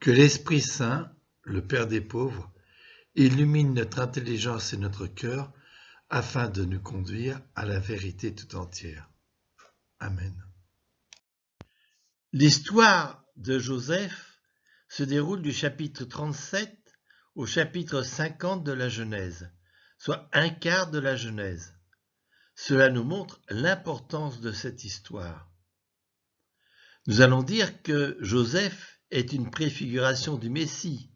Que l'Esprit Saint, le Père des pauvres, illumine notre intelligence et notre cœur afin de nous conduire à la vérité tout entière. Amen. L'histoire de Joseph se déroule du chapitre 37 au chapitre 50 de la Genèse, soit un quart de la Genèse. Cela nous montre l'importance de cette histoire. Nous allons dire que Joseph est une préfiguration du Messie,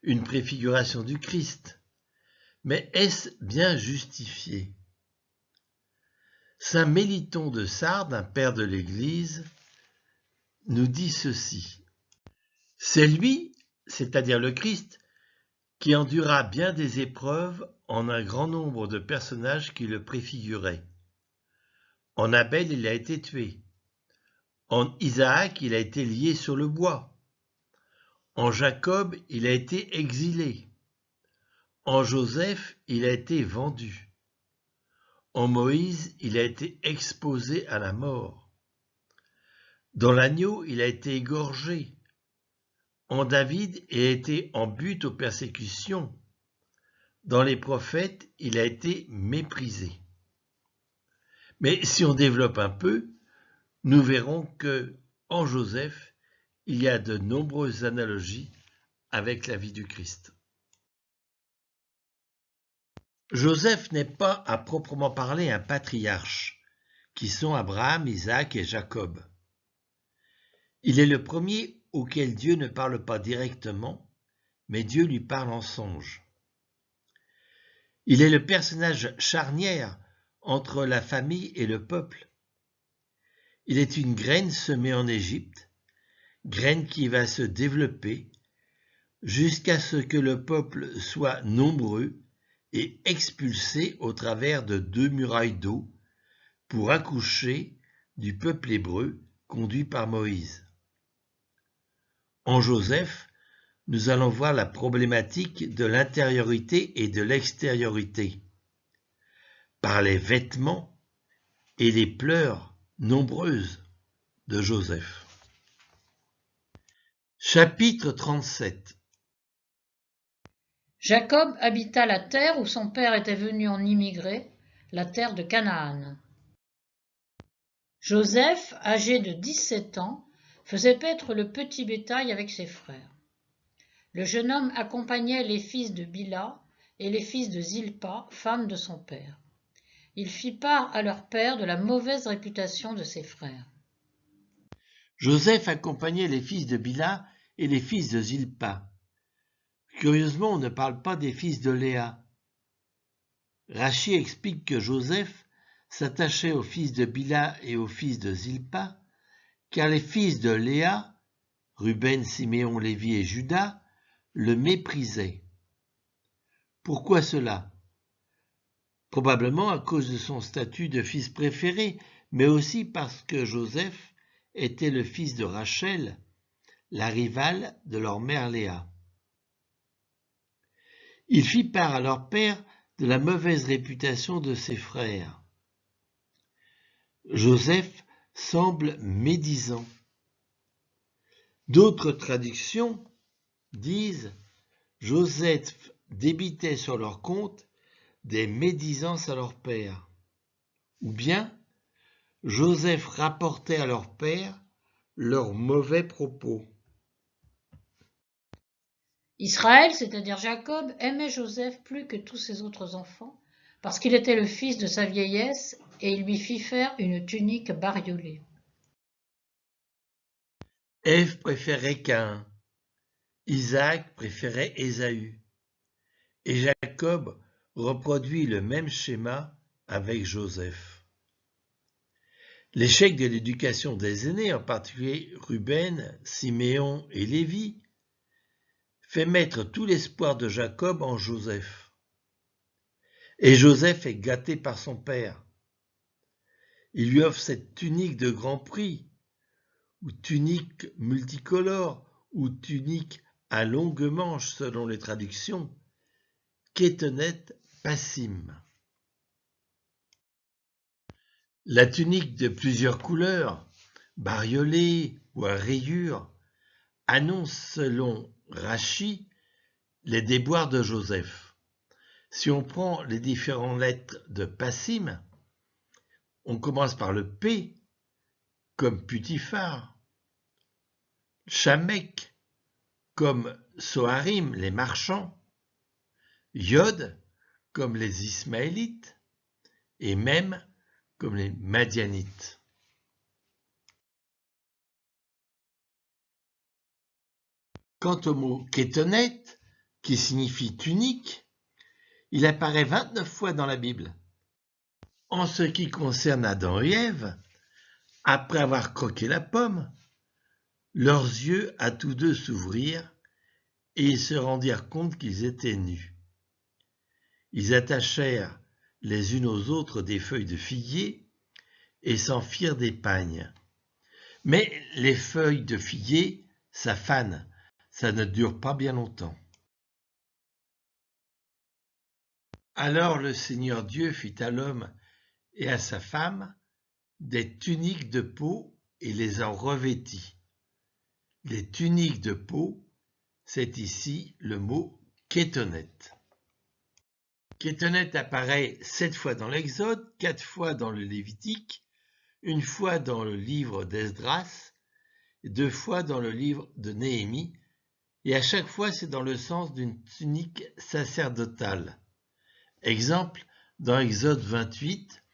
une préfiguration du Christ. Mais est-ce bien justifié? Saint Méliton de Sardes, un père de l'Église, nous dit ceci. C'est lui, c'est-à-dire le Christ, qui endura bien des épreuves en un grand nombre de personnages qui le préfiguraient. En Abel, il a été tué. En Isaac, il a été lié sur le bois. En Jacob, il a été exilé. En Joseph, il a été vendu. En Moïse, il a été exposé à la mort. Dans l'agneau, il a été égorgé. En David, il a été en butte aux persécutions. Dans les prophètes, il a été méprisé. Mais si on développe un peu, nous verrons que, en Joseph, il y a de nombreuses analogies avec la vie du Christ. Joseph n'est pas à proprement parler un patriarche, qui sont Abraham, Isaac et Jacob. Il est le premier auquel Dieu ne parle pas directement, mais Dieu lui parle en songe. Il est le personnage charnière entre la famille et le peuple. Il est une graine semée en Égypte, graine qui va se développer jusqu'à ce que le peuple soit nombreux et expulsé au travers de 2 murailles d'eau pour accoucher du peuple hébreu conduit par Moïse. En Joseph, nous allons voir la problématique de l'intériorité et de l'extériorité, par les vêtements et les pleurs nombreuses de Joseph. Chapitre 37. Jacob habita la terre où son père était venu en immigré, la terre de Canaan. Joseph, âgé de 17 ans, faisait paître le petit bétail avec ses frères. Le jeune homme accompagnait les fils de Bila et les fils de Zilpa, femme de son père. Il fit part à leur père de la mauvaise réputation de ses frères. Joseph accompagnait les fils de Bila et les fils de Zilpa. Curieusement, on ne parle pas des fils de Léa. Rachi explique que Joseph s'attachait aux fils de Bila et aux fils de Zilpa, car les fils de Léa, Ruben, Siméon, Lévi et Juda, le méprisaient. Pourquoi cela? Probablement à cause de son statut de fils préféré, mais aussi parce que Joseph était le fils de Rachel, la rivale de leur mère Léa. Il fit part à leur père de la mauvaise réputation de ses frères. Joseph semble médisant. D'autres traductions disent « Joseph débitait sur leur compte des médisances à leur père » ou bien « Joseph rapportait à leur père leurs mauvais propos ». Israël, c'est-à-dire Jacob, aimait Joseph plus que tous ses autres enfants, parce qu'il était le fils de sa vieillesse, et il lui fit faire une tunique bariolée. Ève préférait Caïn, Isaac préférait Ésaü, et Jacob reproduit le même schéma avec Joseph. L'échec de l'éducation des aînés, en particulier Ruben, Siméon et Lévi, fait mettre tout l'espoir de Jacob en Joseph. Et Joseph est gâté par son père. Il lui offre cette tunique de grand prix, ou tunique multicolore, ou tunique à longue manche selon les traductions, Kétonet Passim. La tunique de plusieurs couleurs, bariolée ou à rayures, annonce selon Rachi les déboires de Joseph. Si on prend les différentes lettres de Passim, on commence par le P, comme Putiphar, Shamek, comme Soharim, les marchands, Yod, comme les Ismaélites, et même comme les Madianites. Quant au mot Kétonet, qui signifie tunique, il apparaît 29 fois dans la Bible. En ce qui concerne Adam et Ève, après avoir croqué la pomme, leurs yeux à tous deux s'ouvrirent et ils se rendirent compte qu'ils étaient nus. Ils attachèrent les unes aux autres des feuilles de figuier et s'en firent des pagnes. Mais les feuilles de figuier, ça fane, ça ne dure pas bien longtemps. Alors le Seigneur Dieu fit à l'homme et à sa femme des tuniques de peau et les en revêtit. Les tuniques de peau, c'est ici le mot kétonet. Kétonet apparaît 7 fois dans l'Exode, 4 fois dans le Lévitique, 1 fois dans le livre d'Esdras, 2 fois dans le livre de Néhémie, et à chaque fois c'est dans le sens d'une tunique sacerdotale. Exemple, dans Exode 28,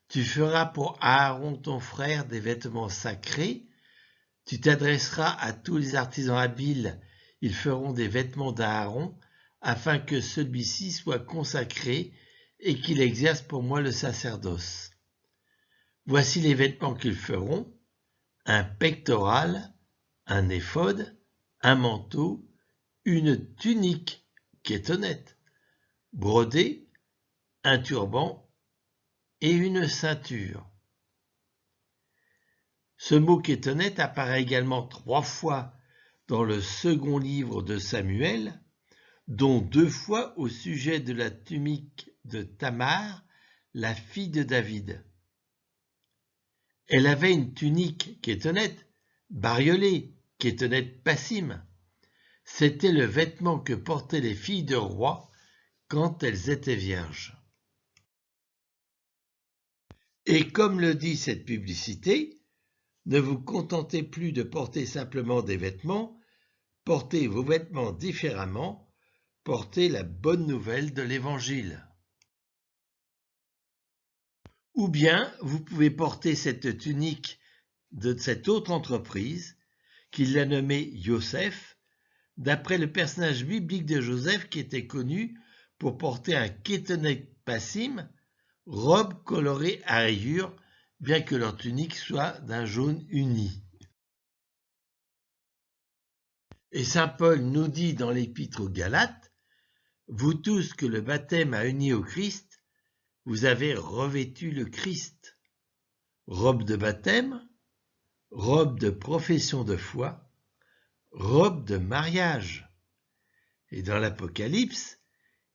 tu feras pour Aaron ton frère des vêtements sacrés, tu t'adresseras à tous les artisans habiles, ils feront des vêtements d'Aaron, afin que celui-ci soit consacré et qu'il exerce pour moi le sacerdoce. Voici les vêtements qu'ils feront, un pectoral, un éphod, un manteau, une tunique kétonet, brodée, un turban et une ceinture. Ce mot kétonet apparaît également 3 fois dans le second livre de Samuel, dont 2 fois au sujet de la tunique de Tamar, la fille de David. Elle avait une tunique kétonet, bariolée, kétonet passim. C'était le vêtement que portaient les filles de rois quand elles étaient vierges. Et comme le dit cette publicité, ne vous contentez plus de porter simplement des vêtements, portez vos vêtements différemment, portez la bonne nouvelle de l'Évangile. Ou bien vous pouvez porter cette tunique de cette autre entreprise, qu'il a nommée Yosef, d'après le personnage biblique de Joseph qui était connu pour porter un kétonet passim, robe colorée à rayures, bien que leur tunique soit d'un jaune uni. Et saint Paul nous dit dans l'épître aux Galates, « Vous tous que le baptême a unis au Christ, vous avez revêtu le Christ. » Robe de baptême, robe de profession de foi, robe de mariage. Et dans l'Apocalypse,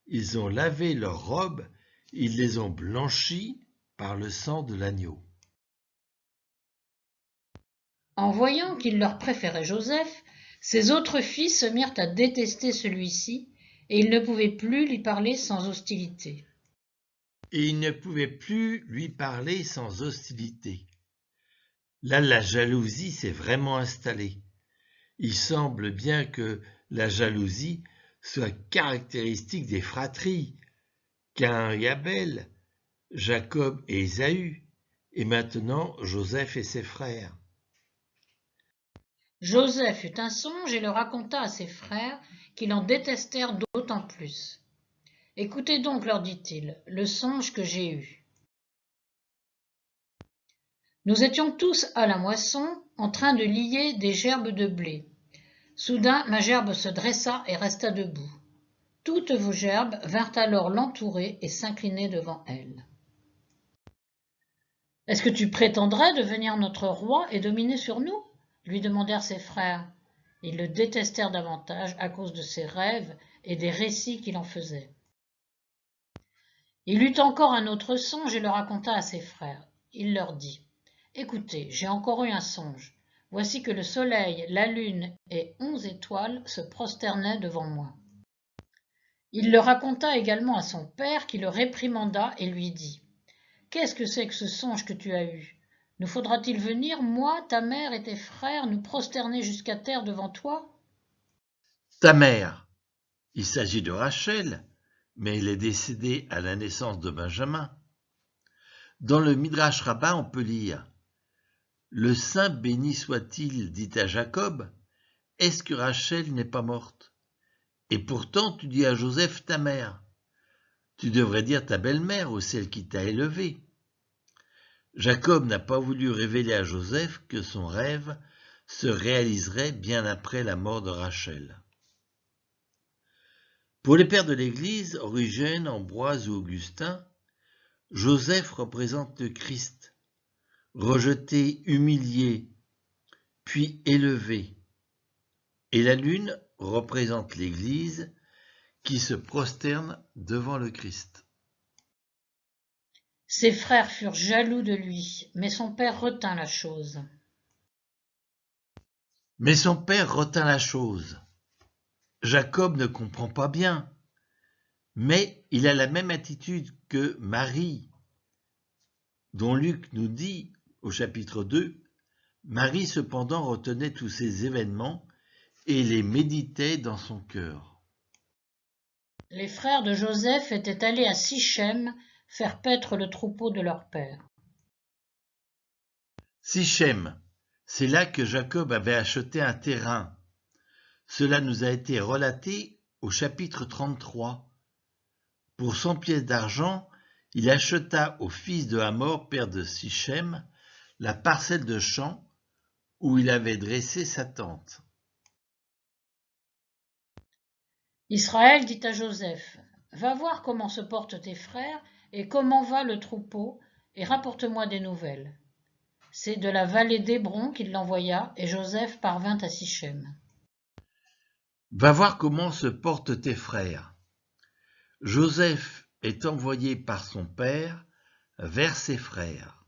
ils ont lavé leurs robes, ils les ont blanchies par le sang de l'agneau. En voyant qu'il leur préférait Joseph, ses autres fils se mirent à détester celui-ci, et ils ne pouvaient plus lui parler sans hostilité. Là, la jalousie s'est vraiment installée. Il semble bien que la jalousie soit caractéristique des fratries, Caïn et Abel, Jacob et Ésaü, et maintenant Joseph et ses frères. Joseph eut un songe et le raconta à ses frères, qui l'en détestèrent d'autant plus. « Écoutez donc, leur dit-il, le songe que j'ai eu. Nous étions tous à la moisson, en train de lier des gerbes de blé. Soudain, ma gerbe se dressa et resta debout. Toutes vos gerbes vinrent alors l'entourer et s'incliner devant elle. « Est-ce que tu prétendrais devenir notre roi et dominer sur nous ?» lui demandèrent ses frères. Ils le détestèrent davantage à cause de ses rêves et des récits qu'il en faisait. Il eut encore un autre songe et le raconta à ses frères. Il leur dit, « Écoutez, j'ai encore eu un songe. voici que le soleil, la lune et 11 étoiles se prosternaient devant moi. Il le raconta également à son père, qui le réprimanda et lui dit : Qu'est-ce que c'est que ce songe que tu as eu ? Nous faudra-t-il venir, moi, ta mère et tes frères, nous prosterner jusqu'à terre devant toi ? Ta mère, il s'agit de Rachel, mais elle est décédée à la naissance de Benjamin. Dans le Midrash Rabbah, on peut lire : Le saint béni soit-il dit à Jacob, est-ce que Rachel n'est pas morte ? Et pourtant tu dis à Joseph ta mère. Tu devrais dire ta belle-mère ou celle qui t'a élevé. Jacob n'a pas voulu révéler à Joseph que son rêve se réaliserait bien après la mort de Rachel. Pour les pères de l'Église, Origène, Ambroise ou Augustin, Joseph représente le Christ, rejeté, humilié, puis élevé, et la lune représente l'Église qui se prosterne devant le Christ. Ses frères furent jaloux de lui, mais son père retint la chose. Jacob ne comprend pas bien, mais il a la même attitude que Marie, dont Luc nous dit au chapitre 2, Marie cependant retenait tous ces événements et les méditait dans son cœur. Les frères de Joseph étaient allés à Sichem faire paître le troupeau de leur père. Sichem, c'est là que Jacob avait acheté un terrain. Cela nous a été relaté au chapitre 33. Pour 100 pièces d'argent, il acheta au fils de Hamor, père de Sichem, la parcelle de champ où il avait dressé sa tente. Israël dit à Joseph : Va voir comment se portent tes frères et comment va le troupeau, et rapporte-moi des nouvelles. C'est de la vallée d'Hébron qu'il l'envoya, et Joseph parvint à Sichem. Va voir comment se portent tes frères. Joseph est envoyé par son père vers ses frères.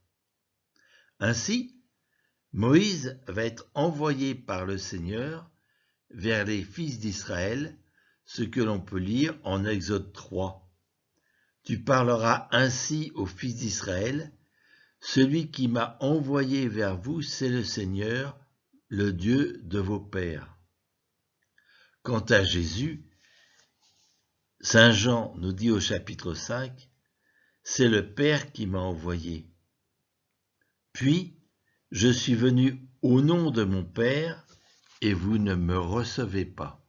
Ainsi, Moïse va être envoyé par le Seigneur vers les fils d'Israël, ce que l'on peut lire en Exode 3. Tu parleras ainsi aux fils d'Israël, celui qui m'a envoyé vers vous, c'est le Seigneur, le Dieu de vos pères. Quant à Jésus, Saint Jean nous dit au chapitre 5, c'est le Père qui m'a envoyé. Puis, je suis venu au nom de mon Père, et vous ne me recevez pas.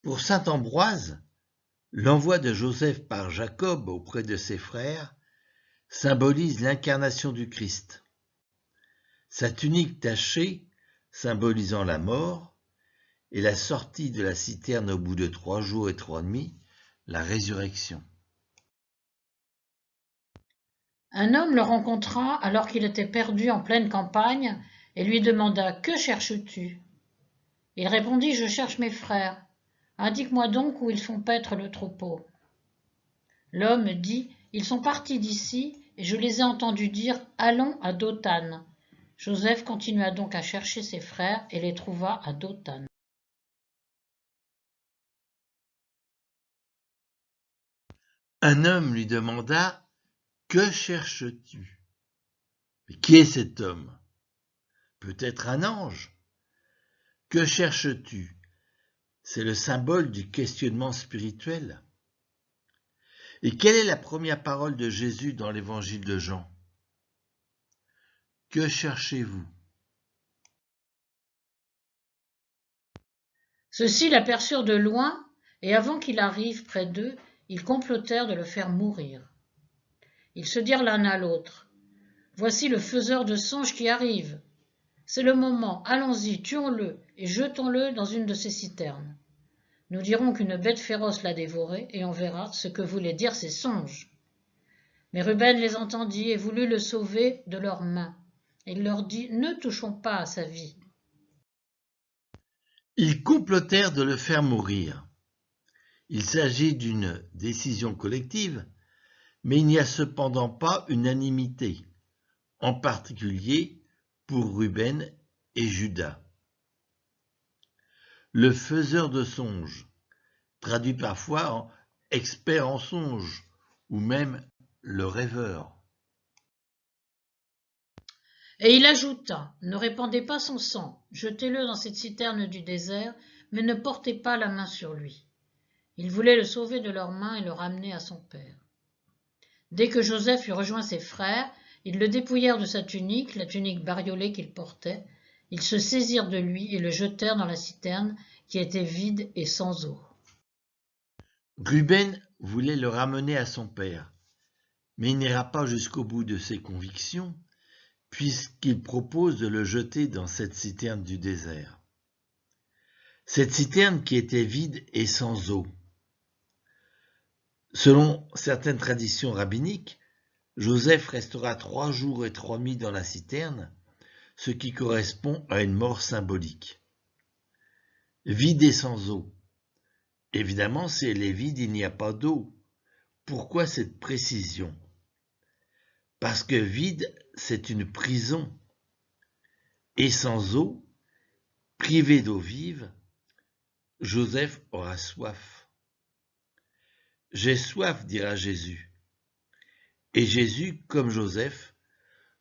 Pour saint Ambroise, l'envoi de Joseph par Jacob auprès de ses frères symbolise l'incarnation du Christ. Sa tunique tachée, symbolisant la mort, et la sortie de la citerne au bout de 3 jours et 3 nuits, la résurrection. Un homme le rencontra alors qu'il était perdu en pleine campagne et lui demanda : Que cherches-tu ? Il répondit : Je cherche mes frères. Indique-moi donc où ils font paître le troupeau. L'homme dit : Ils sont partis d'ici et je les ai entendus dire : Allons à Dothan. Joseph continua donc à chercher ses frères et les trouva à Dothan. Un homme lui demanda : Que cherches-tu ? Mais qui est cet homme ? Peut-être un ange. Que cherches-tu ? C'est le symbole du questionnement spirituel. Et quelle est la première parole de Jésus dans l'évangile de Jean ? Que cherchez-vous ? Ceux-ci l'aperçurent de loin, et avant qu'il arrive près d'eux, ils complotèrent de le faire mourir. Ils se dirent l'un à l'autre : Voici le faiseur de songes qui arrive. C'est le moment, allons-y, tuons-le et jetons-le dans une de ces citernes. Nous dirons qu'une bête féroce l'a dévoré, et on verra ce que voulaient dire ces songes. Mais Ruben les entendit et voulut le sauver de leurs mains. Il leur dit : Ne touchons pas à sa vie. Ils complotèrent de le faire mourir. Il s'agit d'une décision collective, mais il n'y a cependant pas unanimité, en particulier pour Ruben et Judas. Le faiseur de songes, traduit parfois en expert en songes, ou même le rêveur. Et il ajouta, ne répandez pas son sang, jetez-le dans cette citerne du désert, mais ne portez pas la main sur lui. Ils voulaient le sauver de leurs mains et le ramener à son père. Dès que Joseph eut rejoint ses frères, ils le dépouillèrent de sa tunique, la tunique bariolée qu'il portait. Ils se saisirent de lui et le jetèrent dans la citerne qui était vide et sans eau. Ruben voulait le ramener à son père, mais il n'ira pas jusqu'au bout de ses convictions, puisqu'il propose de le jeter dans cette citerne du désert. Cette citerne qui était vide et sans eau. Selon certaines traditions rabbiniques, Joseph restera 3 jours et 3 nuits dans la citerne, ce qui correspond à une mort symbolique. Vide et sans eau. Évidemment, si elle est vide, il n'y a pas d'eau. Pourquoi cette précision? Parce que vide, c'est une prison. Et sans eau, privé d'eau vive, Joseph aura soif. J'ai soif, dira Jésus. Et Jésus, comme Joseph,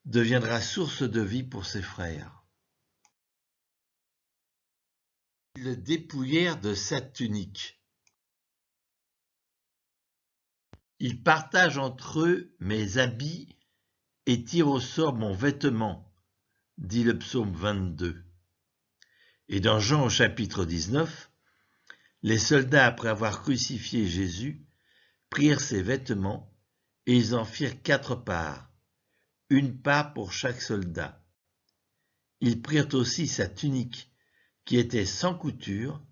deviendra source de vie pour ses frères. Ils le dépouillèrent de sa tunique. Ils partagent entre eux mes habits et tirent au sort mon vêtement, dit le psaume 22. Et dans Jean au chapitre 19, les soldats, après avoir crucifié Jésus, prirent ses vêtements et ils en firent 4 parts, une part pour chaque soldat. Ils prirent aussi sa tunique, qui était sans couture,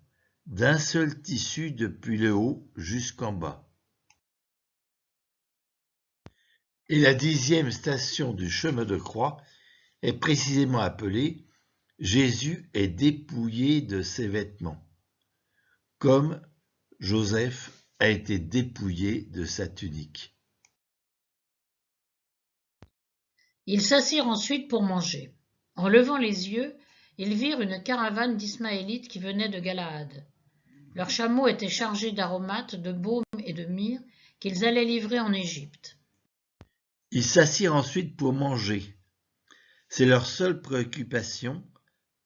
d'un seul tissu depuis le haut jusqu'en bas. Et la 10e station du chemin de croix est précisément appelée « Jésus est dépouillé de ses vêtements », comme Joseph a été dépouillé de sa tunique. Ils s'assirent ensuite pour manger. En levant les yeux, ils virent une caravane d'Ismaélites qui venait de Galaad. Leurs chameaux étaient chargés d'aromates, de baume et de myrrhe qu'ils allaient livrer en Égypte. Ils s'assirent ensuite pour manger. C'est leur seule préoccupation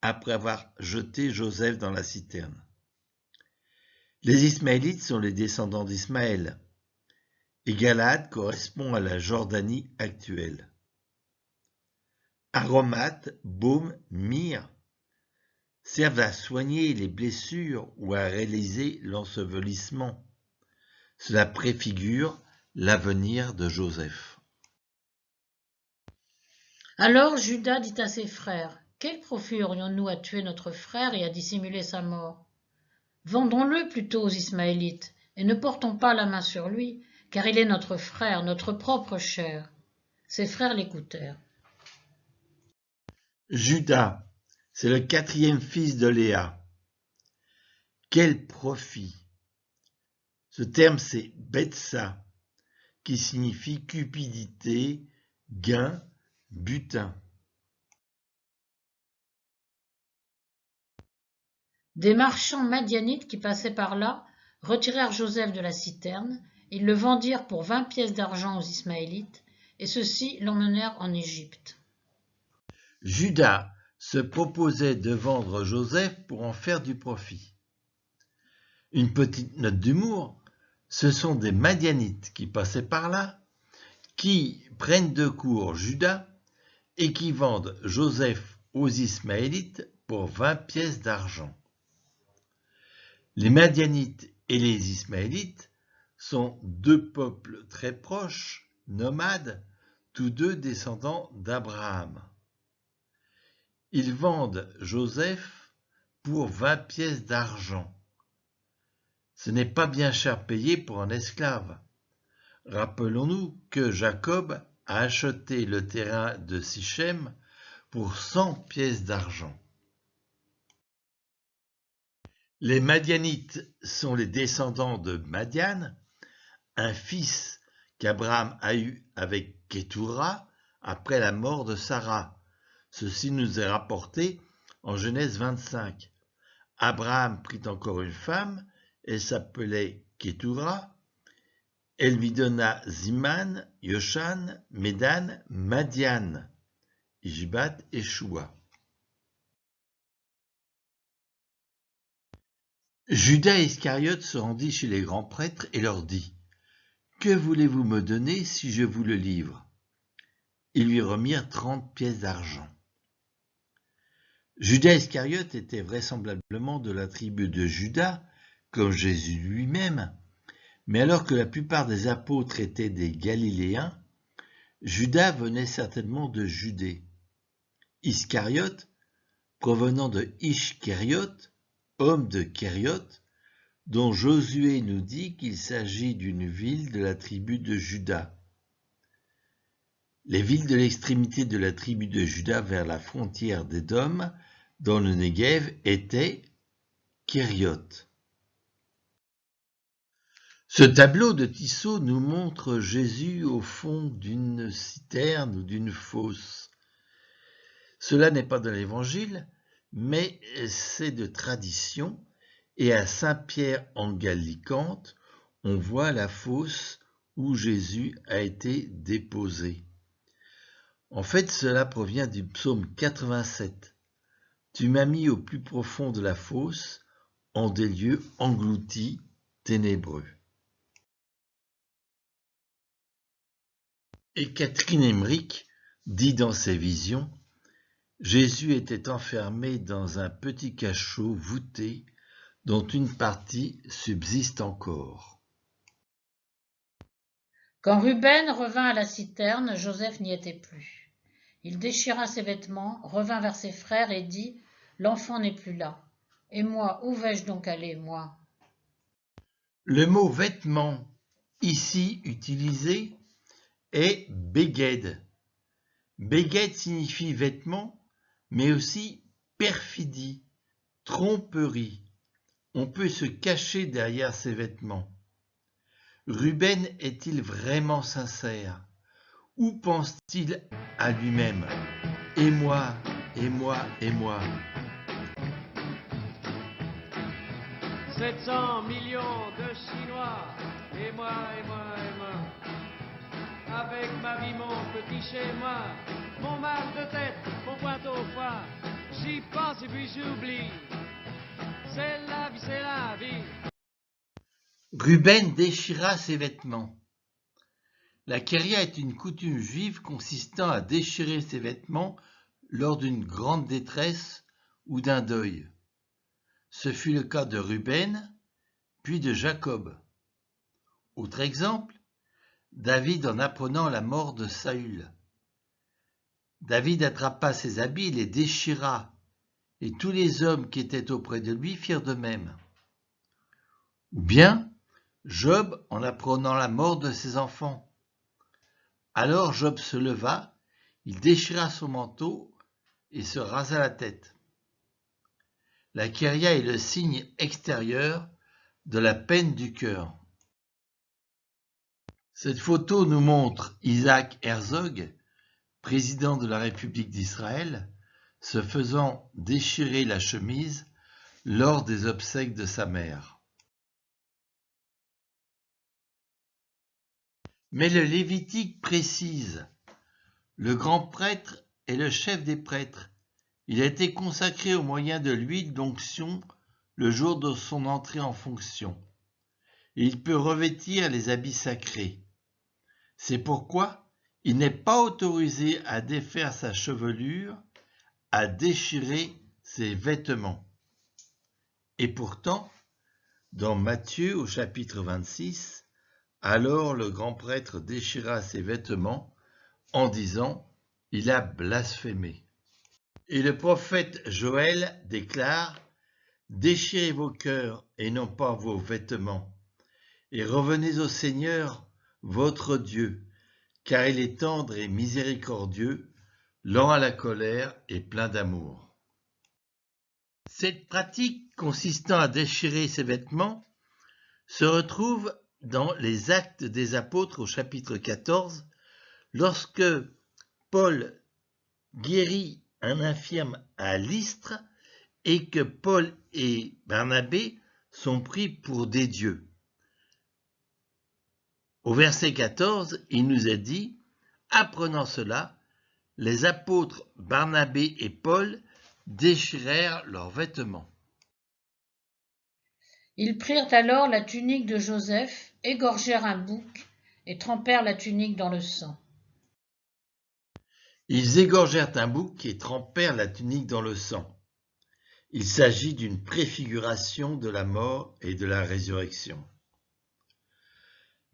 après avoir jeté Joseph dans la citerne. Les Ismaélites sont les descendants d'Ismaël, et Galaad correspond à la Jordanie actuelle. Aromates, baume, myrrhe servent à soigner les blessures ou à réaliser l'ensevelissement. Cela préfigure l'avenir de Joseph. Alors Judas dit à ses frères, « Quel profit aurions-nous à tuer notre frère et à dissimuler sa mort? Vendons-le plutôt aux Ismaélites, et ne portons pas la main sur lui, car il est notre frère, notre propre chair. » Ses frères l'écoutèrent. Judas, c'est le 4e fils de Léa. Quel profit! Ce terme, c'est betsa, qui signifie cupidité, gain, butin. Des marchands madianites qui passaient par là retirèrent Joseph de la citerne, ils le vendirent pour 20 pièces d'argent aux Ismaélites, et ceux-ci l'emmenèrent en Égypte. Judas se proposait de vendre Joseph pour en faire du profit. Une petite note d'humour, ce sont des Madianites qui passaient par là, qui prennent de court Judas et qui vendent Joseph aux Ismaélites pour 20 pièces d'argent. Les Madianites et les Ismaélites sont 2 peuples très proches, nomades, tous 2 descendants d'Abraham. Ils vendent Joseph pour 20 pièces d'argent. Ce n'est pas bien cher payé pour un esclave. Rappelons-nous que Jacob a acheté le terrain de Sichem pour 100 pièces d'argent. Les Madianites sont les descendants de Madian, un fils qu'Abraham a eu avec Kétoura après la mort de Sarah. Ceci nous est rapporté en Genèse 25. Abraham prit encore une femme, elle s'appelait Kétoura. Elle lui donna Ziman, Yoshan, Médan, Madian, Ishbat et Shua. Judas Iscariote se rendit chez les grands prêtres et leur dit : « Que voulez-vous me donner si je vous le livre ?» Ils lui remirent 30 pièces d'argent. Judas Iscariote était vraisemblablement de la tribu de Juda, comme Jésus lui-même, mais alors que la plupart des apôtres étaient des Galiléens, Judas venait certainement de Judée. Iscariote, provenant de Ish-Kériote, homme de Kériote, dont Josué nous dit qu'il s'agit d'une ville de la tribu de Juda. Les villes de l'extrémité de la tribu de Juda vers la frontière d'Édom, dans le Negev, étaient Kériote. Ce tableau de Tissot nous montre Jésus au fond d'une citerne ou d'une fosse. Cela n'est pas de l'Évangile, mais c'est de tradition, et à Saint-Pierre en Gallicante, on voit la fosse où Jésus a été déposé. En fait, cela provient du psaume 87. « Tu m'as mis au plus profond de la fosse, en des lieux engloutis, ténébreux. » Et Catherine Emmerich dit dans ses visions : Jésus était enfermé dans un petit cachot voûté dont une partie subsiste encore. Quand Ruben revint à la citerne, Joseph n'y était plus. Il déchira ses vêtements, revint vers ses frères et dit : L'enfant n'est plus là. Et moi, où vais-je donc aller, moi ? Le mot vêtement, ici utilisé, est beged. Beged signifie vêtement, mais aussi perfidie, tromperie. On peut se cacher derrière ses vêtements. Ruben est-il vraiment sincère ? Ou pense-t-il à lui-même ? Et moi, et moi, et moi. 700 millions de Chinois, et moi, et moi, et moi. Avec ma vie, mon petit chez moi, mon mal de tête, mon pointe au foie. J'y pense et puis j'oublie. C'est la vie, c'est la vie. Ruben déchira ses vêtements. La kéria est une coutume juive consistant à déchirer ses vêtements lors d'une grande détresse ou d'un deuil. Ce fut le cas de Ruben, puis de Jacob. Autre exemple, David en apprenant la mort de Saül. David attrapa ses habits et les déchira, et tous les hommes qui étaient auprès de lui firent de même. Ou bien Job en apprenant la mort de ses enfants. Alors Job se leva, il déchira son manteau et se rasa la tête. La kéria est le signe extérieur de la peine du cœur. Cette photo nous montre Isaac Herzog, président de la République d'Israël, se faisant déchirer la chemise lors des obsèques de sa mère. Mais le Lévitique précise : le grand prêtre est le chef des prêtres. Il a été consacré au moyen de l'huile d'onction le jour de son entrée en fonction. Et il peut revêtir les habits sacrés. C'est pourquoi il n'est pas autorisé à défaire sa chevelure, à déchirer ses vêtements. Et pourtant, dans Matthieu au chapitre 26, alors le grand prêtre déchira ses vêtements en disant : « Il a blasphémé ». Et le prophète Joël déclare : « Déchirez vos cœurs et non pas vos vêtements, et revenez au Seigneur, votre Dieu, car il est tendre et miséricordieux, lent à la colère et plein d'amour. » Cette pratique consistant à déchirer ses vêtements se retrouve dans les Actes des Apôtres au chapitre 14, lorsque Paul guérit un infirme à Lystre et que Paul et Barnabé sont pris pour des dieux. Au verset 14, il nous est dit, apprenant cela, les apôtres Barnabé et Paul déchirèrent leurs vêtements. Ils prirent alors la tunique de Joseph, égorgèrent un bouc et trempèrent la tunique dans le sang. Ils égorgèrent un bouc et trempèrent la tunique dans le sang. Il s'agit d'une préfiguration de la mort et de la résurrection.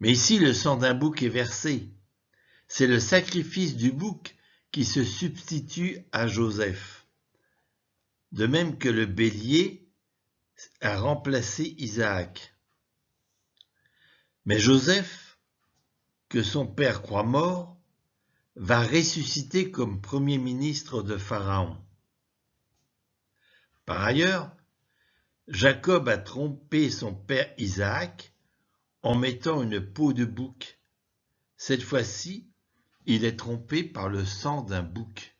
Mais ici, le sang d'un bouc est versé. C'est le sacrifice du bouc qui se substitue à Joseph. De même que le bélier a remplacé Isaac. Mais Joseph, que son père croit mort, va ressusciter comme premier ministre de Pharaon. Par ailleurs, Jacob a trompé son père Isaac en mettant une peau de bouc. Cette fois-ci, il est trompé par le sang d'un bouc.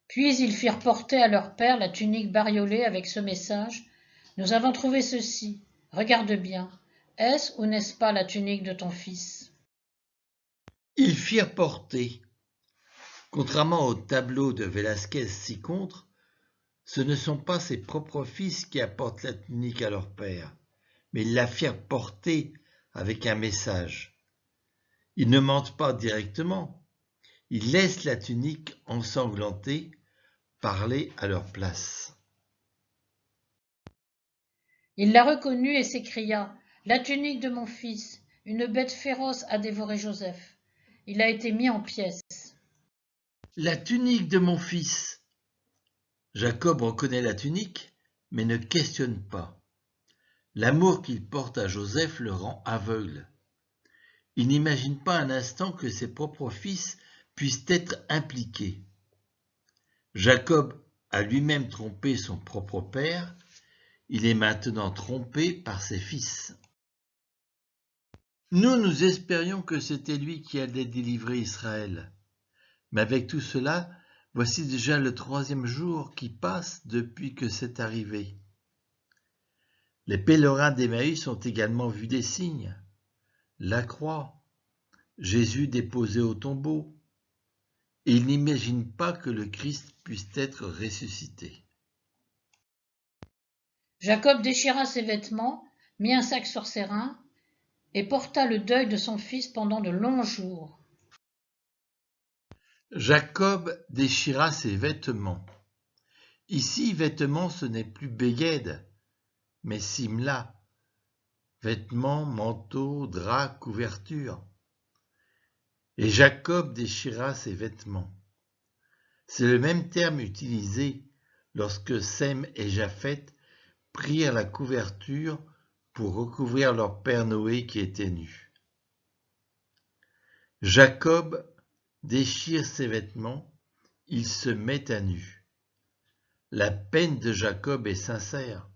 Puis ils firent porter à leur père la tunique bariolée avec ce message. Nous avons trouvé ceci. Regarde bien. Est-ce ou n'est-ce pas la tunique de ton fils? Ils firent porter. Contrairement au tableau de Velázquez ci-contre, ce ne sont pas ses propres fils qui apportent la tunique à leur père, mais ils la firent porter avec un message. Ils ne mentent pas directement, ils laissent la tunique ensanglantée parler à leur place. Il la reconnut et s'écria, « La tunique de mon fils, une bête féroce a dévoré Joseph. Il a été mis en pièces. » La tunique de mon fils. Jacob reconnaît la tunique, mais ne questionne pas. L'amour qu'il porte à Joseph le rend aveugle. Il n'imagine pas un instant que ses propres fils puissent être impliqués. Jacob a lui-même trompé son propre père, il est maintenant trompé par ses fils. Nous espérions que c'était lui qui allait délivrer Israël. Mais avec tout cela, voici déjà le 3e jour qui passe depuis que c'est arrivé. Les pèlerins d'Emmaüs ont également vu des signes. La croix, Jésus déposé au tombeau, et ils n'imaginent pas que le Christ puisse être ressuscité. Jacob déchira ses vêtements, mit un sac sur ses reins, et porta le deuil de son fils pendant de longs jours. Jacob déchira ses vêtements. Ici, vêtements, ce n'est plus Béged, mais Simla. Vêtements, manteaux, draps, couvertures. Et Jacob déchira ses vêtements. C'est le même terme utilisé lorsque Sem et Japheth prirent la couverture pour recouvrir leur père Noé qui était nu. Jacob déchire ses vêtements, il se met à nu. La peine de Jacob est sincère.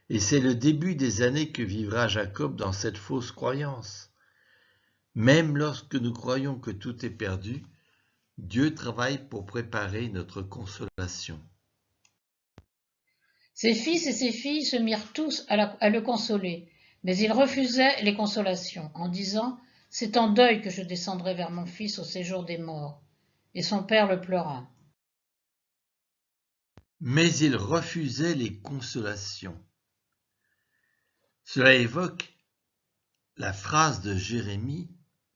Et c'est le début des années que vivra Jacob dans cette fausse croyance. Même lorsque nous croyons que tout est perdu, Dieu travaille pour préparer notre consolation. Ses fils et ses filles se mirent tous à le consoler, mais il refusait les consolations, en disant « C'est en deuil que je descendrai vers mon fils au séjour des morts. » Et son père le pleura. Mais il refusait les consolations. Cela évoque la phrase de Jérémie,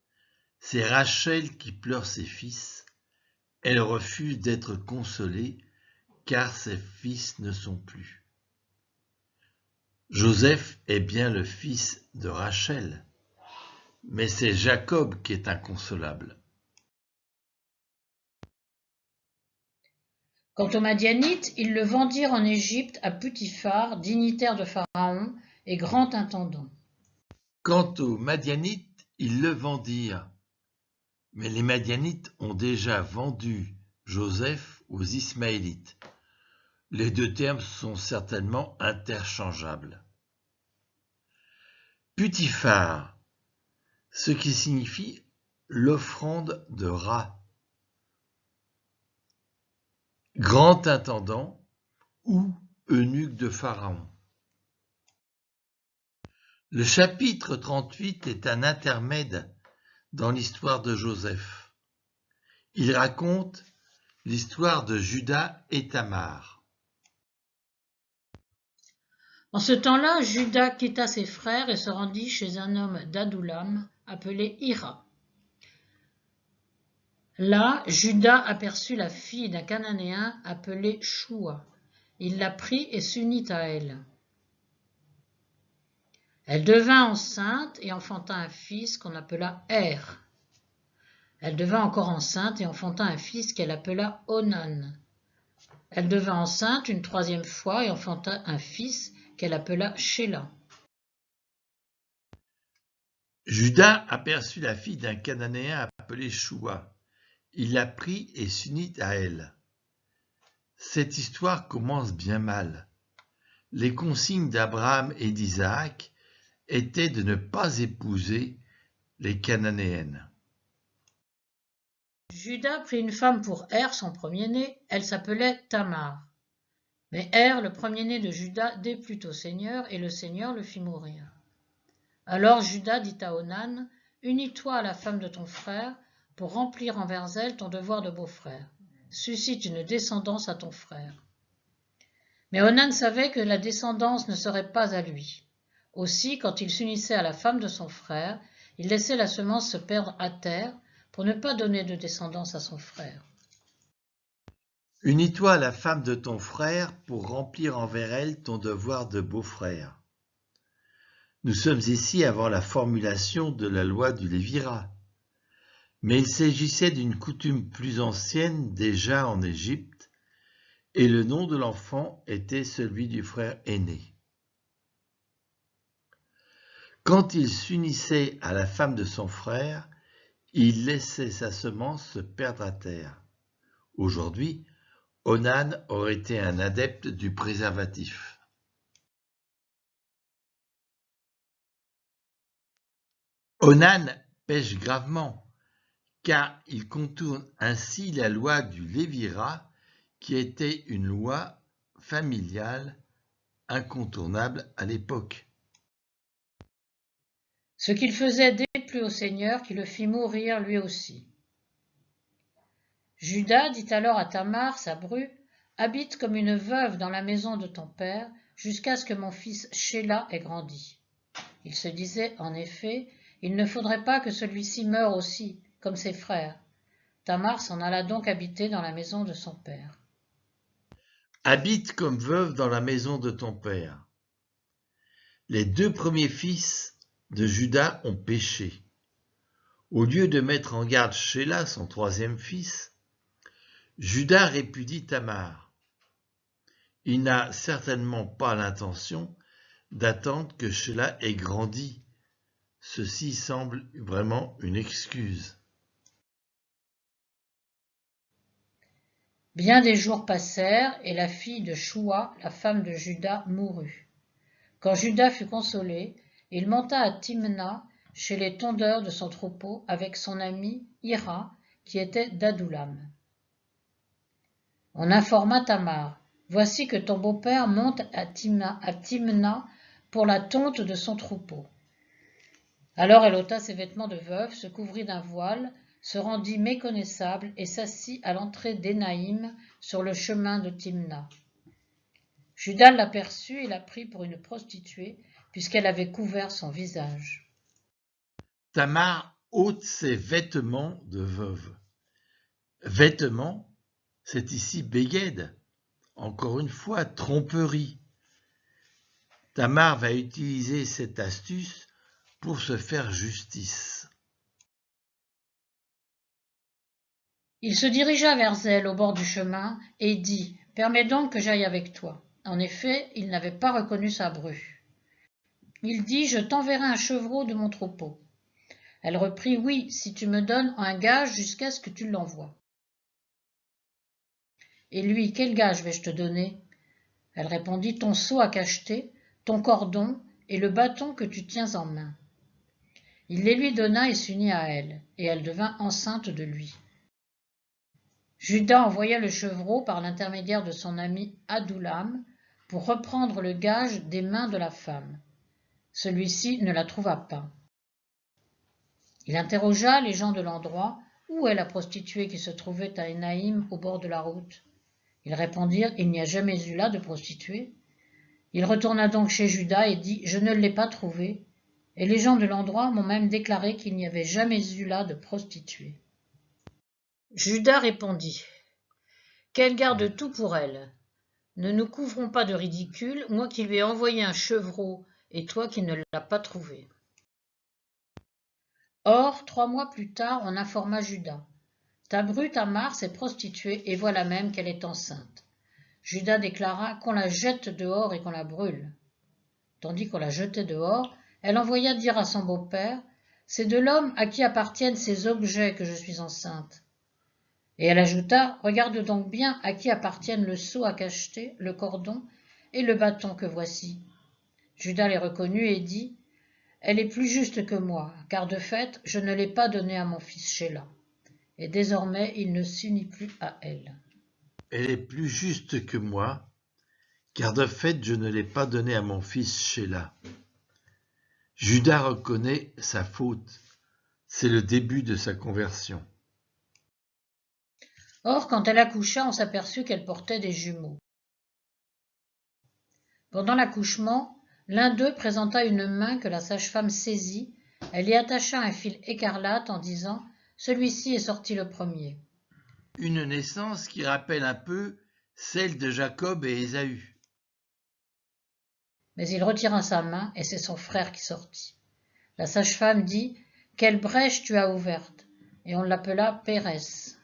« C'est Rachel qui pleure ses fils, elle refuse d'être consolée, car ses fils ne sont plus. » Joseph est bien le fils de Rachel, mais c'est Jacob qui est inconsolable. Quant aux Madianites, ils le vendirent en Égypte à Putiphar, dignitaire de Pharaon et grand intendant. Quant aux Madianites, ils le vendirent, mais les Madianites ont déjà vendu Joseph aux Ismaélites. Les deux termes sont certainement interchangeables. Putiphar, ce qui signifie l'offrande de Ra. grand intendant ou eunuque de Pharaon. Le chapitre 38 est un intermède dans l'histoire de Joseph. Il raconte l'histoire de Juda et Tamar. En ce temps-là, Juda quitta ses frères et se rendit chez un homme d'Adoulam appelé Hira. Là, Juda aperçut la fille d'un Cananéen appelé Shua. Il la prit et s'unit à elle. Elle devint enceinte et enfanta un fils qu'on appela Er. Elle devint encore enceinte et enfanta un fils qu'elle appela Onan. Elle devint enceinte une troisième fois et enfanta un fils qu'elle appela Shéla. Juda aperçut la fille d'un Cananéen appelé Shua. Il la prit et s'unit à elle. Cette histoire commence bien mal. Les consignes d'Abraham et d'Isaac étaient de ne pas épouser les Cananéennes. Juda prit une femme pour Er, son premier-né, elle s'appelait Tamar. Mais Er, le premier-né de Juda, déplut au Seigneur, et le Seigneur le fit mourir. Alors Juda dit à Onan, « Unis-toi à la femme de ton frère, pour remplir envers elle ton devoir de beau-frère. Suscite une descendance à ton frère. » Mais Onan savait que la descendance ne serait pas à lui. Aussi, quand il s'unissait à la femme de son frère, il laissait la semence se perdre à terre pour ne pas donner de descendance à son frère. Unis-toi à la femme de ton frère pour remplir envers elle ton devoir de beau-frère. Nous sommes ici avant la formulation de la loi du Lévirat. Mais il s'agissait d'une coutume plus ancienne déjà en Égypte, et le nom de l'enfant était celui du frère aîné. Quand il s'unissait à la femme de son frère, il laissait sa semence se perdre à terre. Aujourd'hui, Onan aurait été un adepte du préservatif. Onan pêche gravement, car il contourne ainsi la loi du Lévirat, qui était une loi familiale incontournable à l'époque. Ce qu'il faisait déplut au Seigneur, qui le fit mourir lui aussi. Juda dit alors à Tamar, sa bru, « Habite comme une veuve dans la maison de ton père, jusqu'à ce que mon fils Shéla ait grandi. » Il se disait, en effet, « Il ne faudrait pas que celui-ci meure aussi, comme ses frères. » Tamar s'en alla donc habiter dans la maison de son père. Habite comme veuve dans la maison de ton père. Les deux premiers fils de Juda ont péché. Au lieu de mettre en garde Shéla, son troisième fils, Juda répudie Tamar. Il n'a certainement pas l'intention d'attendre que Shéla ait grandi. Ceci semble vraiment une excuse. Bien des jours passèrent, et la fille de Shua, la femme de Juda, mourut. Quand Juda fut consolé, il monta à Timna, chez les tondeurs de son troupeau, avec son ami Hira, qui était d'Adoulam. On informa Tamar, « Voici que ton beau-père monte à Timna pour la tonte de son troupeau. » Alors elle ôta ses vêtements de veuve, se couvrit d'un voile, se rendit méconnaissable et s'assit à l'entrée d'Énaïm sur le chemin de Timna. Juda l'aperçut et la prit pour une prostituée, puisqu'elle avait couvert son visage. Tamar ôte ses vêtements de veuve. Vêtements, c'est ici béguède. Encore une fois, tromperie. Tamar va utiliser cette astuce pour se faire justice. Il se dirigea vers elle au bord du chemin et dit, « Permets donc que j'aille avec toi. » En effet, il n'avait pas reconnu sa bru. Il dit, « Je t'enverrai un chevreau de mon troupeau. » Elle reprit, « Oui, si tu me donnes un gage jusqu'à ce que tu l'envoies. » Et lui, « Quel gage vais-je te donner ?» Elle répondit, « Ton seau à cacheter, ton cordon et le bâton que tu tiens en main. » Il les lui donna et s'unit à elle, et elle devint enceinte de lui. Judas envoya le chevreau par l'intermédiaire de son ami Adoulam pour reprendre le gage des mains de la femme. Celui-ci ne la trouva pas. Il interrogea les gens de l'endroit. Où est la prostituée qui se trouvait à Énaïm au bord de la route? Ils répondirent, il n'y a jamais eu là de prostituée. Il retourna donc chez Judas et dit, je ne l'ai pas trouvée, et les gens de l'endroit m'ont même déclaré qu'il n'y avait jamais eu là de prostituée. Judas répondit, qu'elle garde tout pour elle. Ne nous couvrons pas de ridicule, moi qui lui ai envoyé un chevreau, et toi qui ne l'as pas trouvé. Or, 3 mois plus tard, on informa Judas. Ta bru Tamar s'est prostituée, et voilà même qu'elle est enceinte. Judas déclara qu'on la jette dehors et qu'on la brûle. Tandis qu'on la jetait dehors, elle envoya dire à son beau-père, c'est de l'homme à qui appartiennent ces objets que je suis enceinte. Et elle ajouta, regarde donc bien à qui appartiennent le seau à cacheter, le cordon et le bâton que voici. Judas les reconnut et dit, elle est plus juste que moi, car de fait, je ne l'ai pas donnée à mon fils Shéla. Et désormais, il ne s'unit plus à elle. Elle est plus juste que moi, car de fait, je ne l'ai pas donnée à mon fils Shéla. Judas reconnaît sa faute. C'est le début de sa conversion. Or, quand elle accoucha, on s'aperçut qu'elle portait des jumeaux. Pendant l'accouchement, l'un d'eux présenta une main que la sage-femme saisit, elle y attacha un fil écarlate en disant « Celui-ci est sorti le premier ». Une naissance qui rappelle un peu celle de Jacob et Ésaü. Mais il retira sa main et c'est son frère qui sortit. La sage-femme dit « Quelle brèche tu as ouverte ?» et on l'appela Pérès.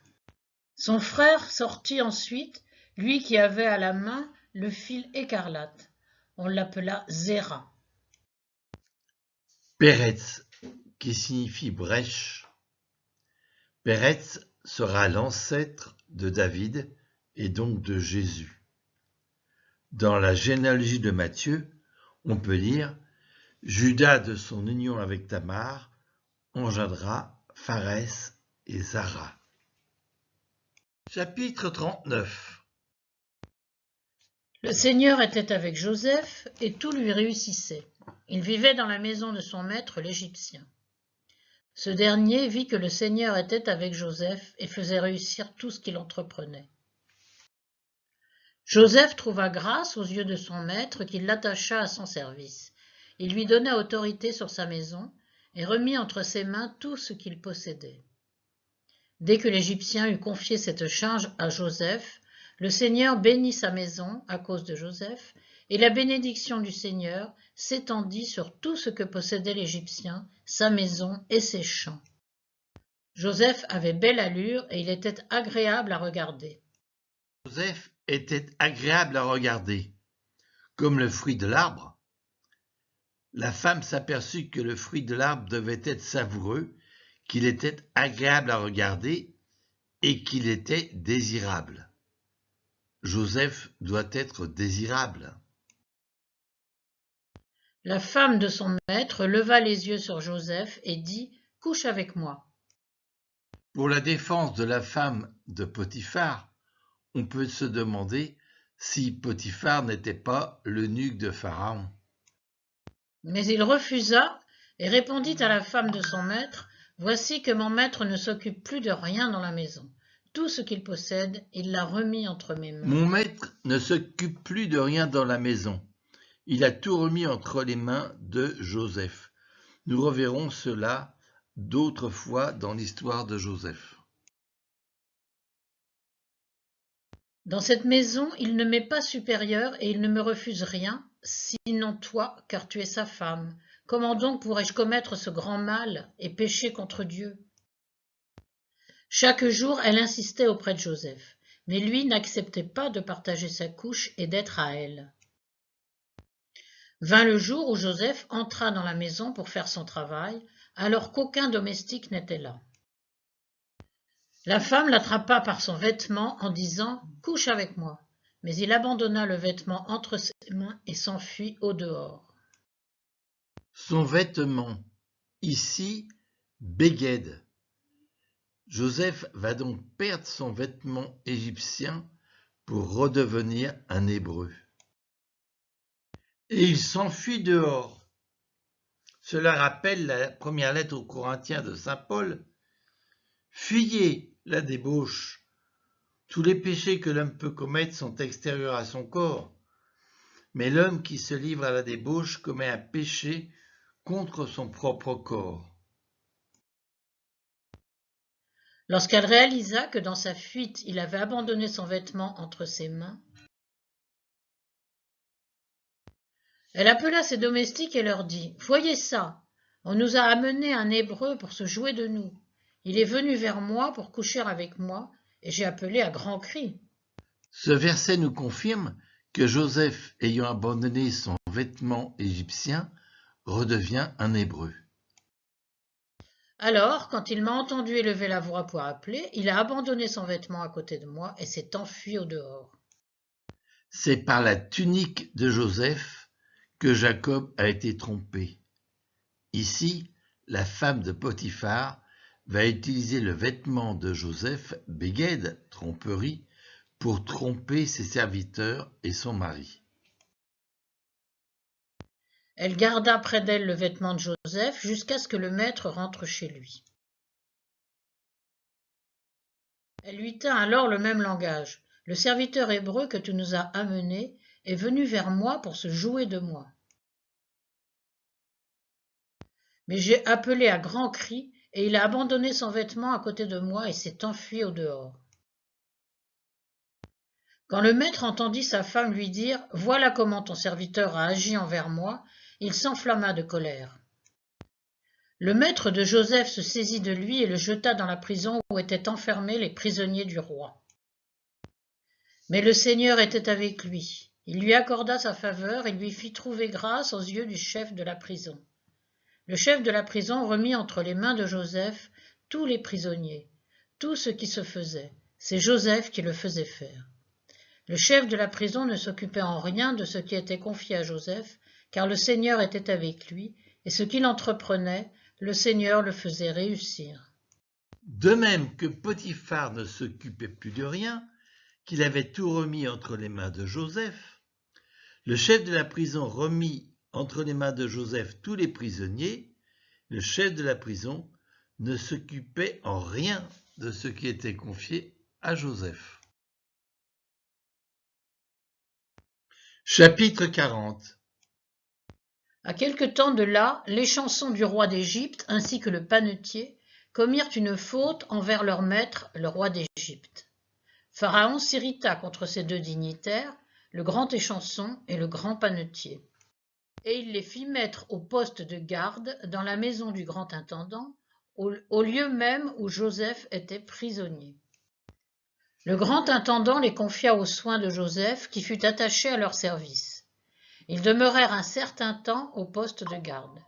Son frère sortit ensuite, lui qui avait à la main le fil écarlate. On l'appela Zéra. Péretz, qui signifie brèche. Péretz sera l'ancêtre de David et donc de Jésus. Dans la généalogie de Matthieu, on peut lire « Judas de son union avec Tamar engendra Pharès et Zara ». Chapitre 39. Le Seigneur était avec Joseph et tout lui réussissait. Il vivait dans la maison de son maître l'Égyptien. Ce dernier vit que le Seigneur était avec Joseph et faisait réussir tout ce qu'il entreprenait. Joseph trouva grâce aux yeux de son maître qui l'attacha à son service. Il lui donna autorité sur sa maison et remit entre ses mains tout ce qu'il possédait. Dès que l'Égyptien eut confié cette charge à Joseph, le Seigneur bénit sa maison à cause de Joseph, et la bénédiction du Seigneur s'étendit sur tout ce que possédait l'Égyptien, sa maison et ses champs. Joseph avait belle allure et il était agréable à regarder. Joseph était agréable à regarder, comme le fruit de l'arbre. La femme s'aperçut que le fruit de l'arbre devait être savoureux, qu'il était agréable à regarder et qu'il était désirable. Joseph doit être désirable. La femme de son maître leva les yeux sur Joseph et dit « Couche avec moi ». Pour la défense de la femme de Potiphar, on peut se demander si Potiphar n'était pas l'eunuque de Pharaon. Mais il refusa et répondit à la femme de son maître « Voici que mon maître ne s'occupe plus de rien dans la maison. Tout ce qu'il possède, il l'a remis entre mes mains. » Mon maître ne s'occupe plus de rien dans la maison. Il a tout remis entre les mains de Joseph. Nous reverrons cela d'autres fois dans l'histoire de Joseph. Dans cette maison, il ne m'est pas supérieur et il ne me refuse rien, sinon toi, car tu es sa femme. Comment donc pourrais-je commettre ce grand mal et pécher contre Dieu ? Chaque jour, elle insistait auprès de Joseph, mais lui n'acceptait pas de partager sa couche et d'être à elle. Vint le jour où Joseph entra dans la maison pour faire son travail, alors qu'aucun domestique n'était là. La femme l'attrapa par son vêtement en disant « Couche avec moi », mais il abandonna le vêtement entre ses mains et s'enfuit au dehors. Son vêtement, ici, Béged. Joseph va donc perdre son vêtement égyptien pour redevenir un Hébreu. Et il s'enfuit dehors. Cela rappelle la première lettre aux Corinthiens de saint Paul. Fuyez la débauche. Tous les péchés que l'homme peut commettre sont extérieurs à son corps. Mais l'homme qui se livre à la débauche commet un péché contre son propre corps. Lorsqu'elle réalisa que dans sa fuite, il avait abandonné son vêtement entre ses mains, elle appela ses domestiques et leur dit « Voyez ça, on nous a amené un Hébreu pour se jouer de nous. Il est venu vers moi pour coucher avec moi, et j'ai appelé à grands cris. » Ce verset nous confirme que Joseph, ayant abandonné son vêtement égyptien, redevient un Hébreu. Alors, quand il m'a entendu élever la voix pour appeler, il a abandonné son vêtement à côté de moi et s'est enfui au dehors. C'est par la tunique de Joseph que Jacob a été trompé. Ici, la femme de Potiphar va utiliser le vêtement de Joseph, Bégued, tromperie, pour tromper ses serviteurs et son mari. Elle garda près d'elle le vêtement de Joseph jusqu'à ce que le maître rentre chez lui. Elle lui tint alors le même langage. « Le serviteur hébreu que tu nous as amené est venu vers moi pour se jouer de moi. Mais j'ai appelé à grands cris, et il a abandonné son vêtement à côté de moi et s'est enfui au dehors. » Quand le maître entendit sa femme lui dire « Voilà comment ton serviteur a agi envers moi », il s'enflamma de colère. Le maître de Joseph se saisit de lui et le jeta dans la prison où étaient enfermés les prisonniers du roi. Mais le Seigneur était avec lui. Il lui accorda sa faveur et lui fit trouver grâce aux yeux du chef de la prison. Le chef de la prison remit entre les mains de Joseph tous les prisonniers, tout ce qui se faisait. C'est Joseph qui le faisait faire. Le chef de la prison ne s'occupait en rien de ce qui était confié à Joseph, car le Seigneur était avec lui, et ce qu'il entreprenait, le Seigneur le faisait réussir. De même que Potiphar ne s'occupait plus de rien, qu'il avait tout remis entre les mains de Joseph, le chef de la prison remit entre les mains de Joseph tous les prisonniers. Le chef de la prison ne s'occupait en rien de ce qui était confié à Joseph. Chapitre 40. À quelque temps de là, les chansons du roi d'Égypte ainsi que le panetier commirent une faute envers leur maître, le roi d'Égypte. Pharaon s'irrita contre ces deux dignitaires, le grand échanson et le grand panetier. Et il les fit mettre au poste de garde dans la maison du grand intendant, au lieu même où Joseph était prisonnier. Le grand intendant les confia aux soins de Joseph, qui fut attaché à leur service. Ils demeurèrent un certain temps au poste de garde.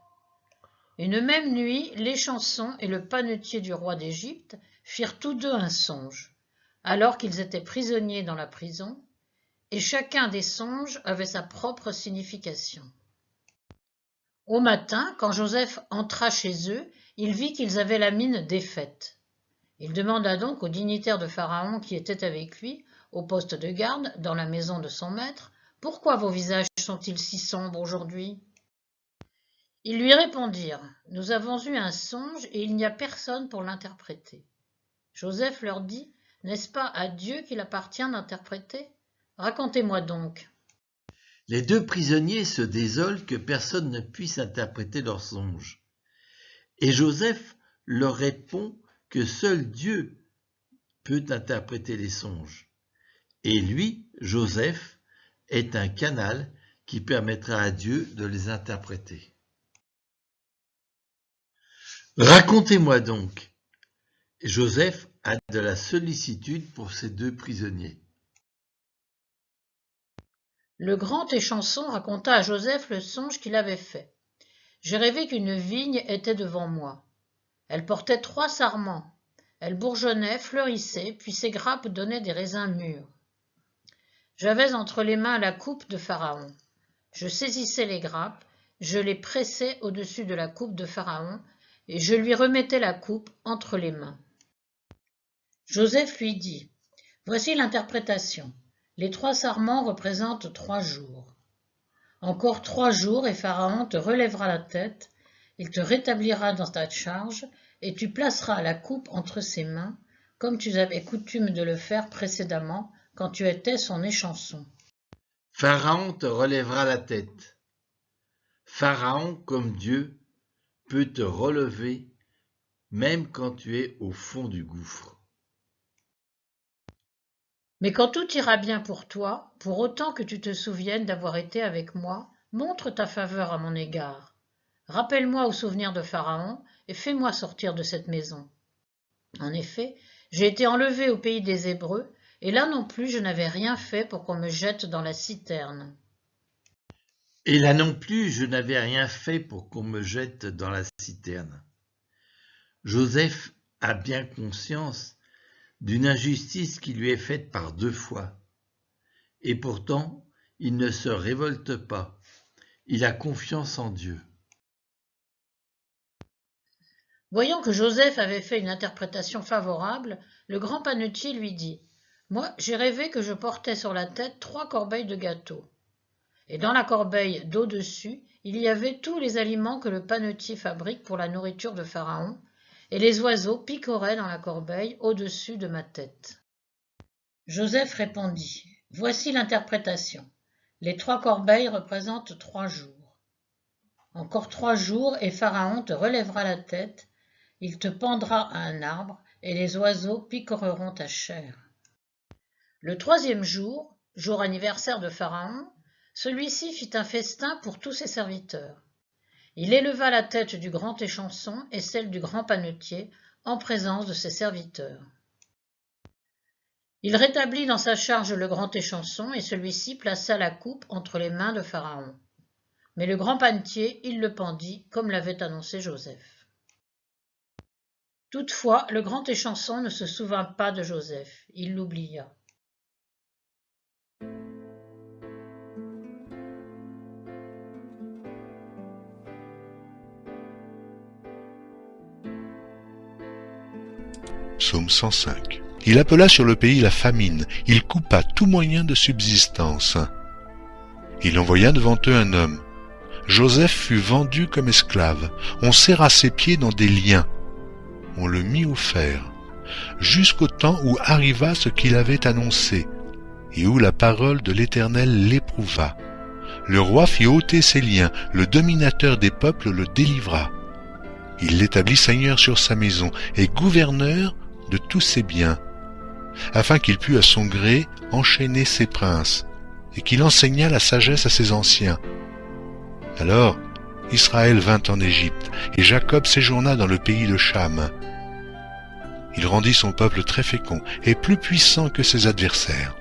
Une même nuit, l'échanson et le panetier du roi d'Égypte firent tous deux un songe, alors qu'ils étaient prisonniers dans la prison, et chacun des songes avait sa propre signification. Au matin, quand Joseph entra chez eux, il vit qu'ils avaient la mine défaite. Il demanda donc aux dignitaires de Pharaon qui étaient avec lui, au poste de garde, dans la maison de son maître, « Pourquoi vos visages sont-ils si sombres aujourd'hui » Ils lui répondirent, « Nous avons eu un songe et il n'y a personne pour l'interpréter. » Joseph leur dit, « N'est-ce pas à Dieu qu'il appartient d'interpréter ? Racontez-moi donc. » Les deux prisonniers se désolent que personne ne puisse interpréter leurs songes. Et Joseph leur répond que seul Dieu peut interpréter les songes. Et lui, Joseph, est un canal qui permettra à Dieu de les interpréter. Racontez-moi donc. Joseph a de la sollicitude pour ces deux prisonniers. Le grand échanson raconta à Joseph le songe qu'il avait fait. J'ai rêvé qu'une vigne était devant moi. Elle portait 3 sarments. Elle bourgeonnait, fleurissait, puis ses grappes donnaient des raisins mûrs. J'avais entre les mains la coupe de Pharaon. Je saisissais les grappes, je les pressais au-dessus de la coupe de Pharaon, et je lui remettais la coupe entre les mains. Joseph lui dit, « Voici l'interprétation. Les 3 sarments représentent 3 jours. Encore 3 jours et Pharaon te relèvera la tête, il te rétablira dans ta charge et tu placeras la coupe entre ses mains, comme tu avais coutume de le faire précédemment quand tu étais son échanson. » Pharaon te relèvera la tête. Pharaon, comme Dieu, peut te relever même quand tu es au fond du gouffre. Mais quand tout ira bien pour toi, pour autant que tu te souviennes d'avoir été avec moi, montre ta faveur à mon égard. Rappelle-moi au souvenir de Pharaon et fais-moi sortir de cette maison. En effet, j'ai été enlevé au pays des Hébreux, et là non plus je n'avais rien fait pour qu'on me jette dans la citerne. Et là non plus, je n'avais rien fait pour qu'on me jette dans la citerne. Joseph a bien conscience d'une injustice qui lui est faite par 2 fois. Et pourtant, il ne se révolte pas. Il a confiance en Dieu. Voyant que Joseph avait fait une interprétation favorable, le grand panetier lui dit « Moi, j'ai rêvé que je portais sur la tête 3 corbeilles de gâteaux. Et dans la corbeille d'au-dessus, il y avait tous les aliments que le panetier fabrique pour la nourriture de Pharaon, et les oiseaux picoraient dans la corbeille au-dessus de ma tête. » Joseph répondit, « Voici l'interprétation. Les 3 corbeilles représentent 3 jours. Encore 3 jours et Pharaon te relèvera la tête, il te pendra à un arbre et les oiseaux picoreront ta chair. » Le 3e jour, jour anniversaire de Pharaon, celui-ci fit un festin pour tous ses serviteurs. Il éleva la tête du grand échanson et celle du grand panetier en présence de ses serviteurs. Il rétablit dans sa charge le grand échanson et celui-ci plaça la coupe entre les mains de Pharaon. Mais le grand panetier, il le pendit comme l'avait annoncé Joseph. Toutefois, le grand échanson ne se souvint pas de Joseph, il l'oublia. Psaume 105. Il appela sur le pays la famine, il coupa tout moyen de subsistance. Il envoya devant eux un homme. Joseph fut vendu comme esclave, on serra ses pieds dans des liens, on le mit au fer, jusqu'au temps où arriva ce qu'il avait annoncé, et où la parole de l'Éternel l'éprouva. Le roi fit ôter ses liens, le dominateur des peuples le délivra. Il l'établit seigneur sur sa maison et gouverneur de tous ses biens, afin qu'il pût à son gré enchaîner ses princes, et qu'il enseigna la sagesse à ses anciens. Alors Israël vint en Égypte, et Jacob séjourna dans le pays de Cham. Il rendit son peuple très fécond et plus puissant que ses adversaires.